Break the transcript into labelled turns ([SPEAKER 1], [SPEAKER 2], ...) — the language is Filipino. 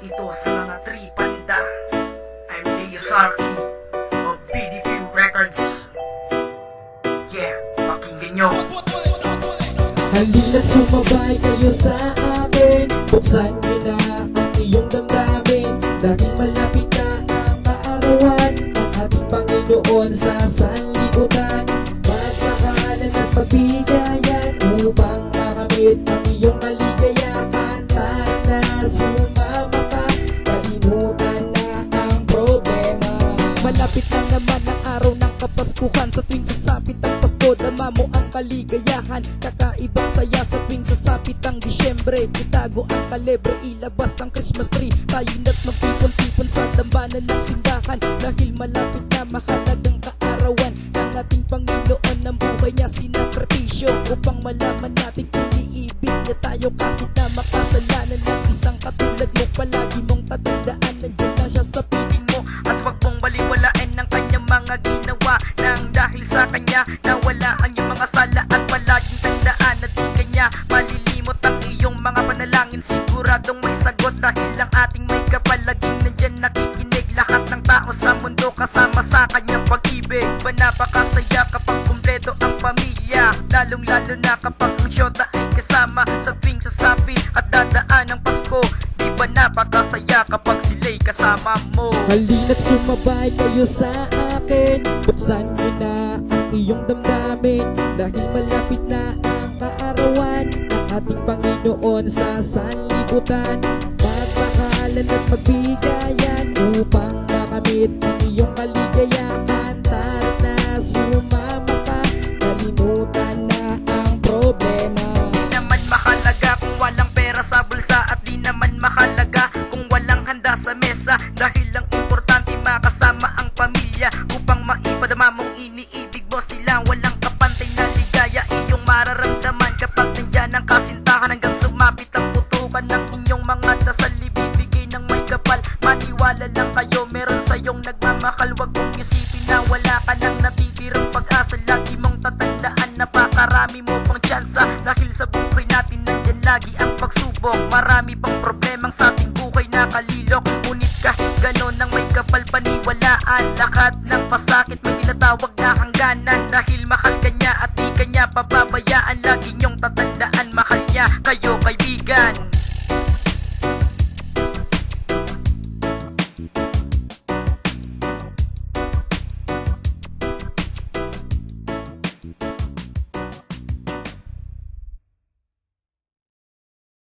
[SPEAKER 1] ito sa mga tripanda. I'm Leo Sarki of BDP Records. Yeah, pakinggan nyo.
[SPEAKER 2] Halina't sumabay kayo sa akin, buksan nyo na ang iyong damdamin, dahil malapit na ang kaarawan ng ating Panginoon sa sanlibutan. Magmakalan at pagbigayan upang makamit ang iyong kaligayahan. Tara na, sumama ka, kalimutan na ang problema. Malapit na naman ang araw ng Kapaskuhan. Sa tuwing sasapit ang Pasko, dama mo ang kaligayahan. Kakaibang saya sa tuwing sasapit ang Disyembre. Itago ang kalebre, ilabas ang Christmas tree. Tayo na't magtipon-tipon sa dambana ng simbahan, dahil malapit na mahalagang kaarawan ng ating Panginoon. Ang buhay niya sinakripisyo upang malaman natin iniibig niya tayo kahit na makasalanan ng isang katulad mo. Palagi mong tatandaan, nandiyan lang siya sa piling mo, at wag mong baliwalain ng kanyang mga ginawa, nang dahil sa kanya nawala ang iyong mga sala. At palaging tandaan na di kanya malilimot ang iyong mga panalangin. Siguradong may sagot dahil ang ating may kapal laging nandyan nakikinig. Lahat ng tao sa mundo kasama sa kanyang pag-ibig. Ba napakasaya kapag kumpleto ang pamilya, lalong lalo na kapag ang syota ay kasama sa tuwing sasapi at dadaan ang Pasko. Di ba napakasaya kapag sila'y kasama mo? Halina't sumabay kayo sa akin, buksan nyo na ang iyong damdamin, dahil malapit na ang kaarawan ng ating Panginoon sa sanlibutan. Magmakalan at magbigayan upang makamit ang iyong kaligayahan. Tara na, sumama ka, kalimutan na ang problema.
[SPEAKER 1] Di naman mahalaga kung walang pera sa bulsa, at di naman mahalaga kung walang handa sa mesa, dahil ang importante makasama ang pamilya upang maipadama mong iniibig mo sila. Walang kapantay na ligaya iyong mararamdaman kapag nandyan ang kasintahan, hanggang sumapit ang putukan ng inyong mga dasal. Ibibigay ng may kapal, maniwala lang kayo, meron sa'yong nagmamahal. Wag mong isipin na wala ka nang natitirang pag-asa. Lagi mong tatandaan, napakarami mo pang tsansa, dahil sa buhay natin nandyan lagi ang pagsubok. Marami pang problemang sa ating buhay nakalilok, ngunit kahit ganon ang may kapal paniwalaan. Lahat ng pasakit may tinatawag na hangganan, dahil mahal ka niya at di ka niya pababayaan. Lagi niyong tatandaan, mahal niya kayo kaibigan.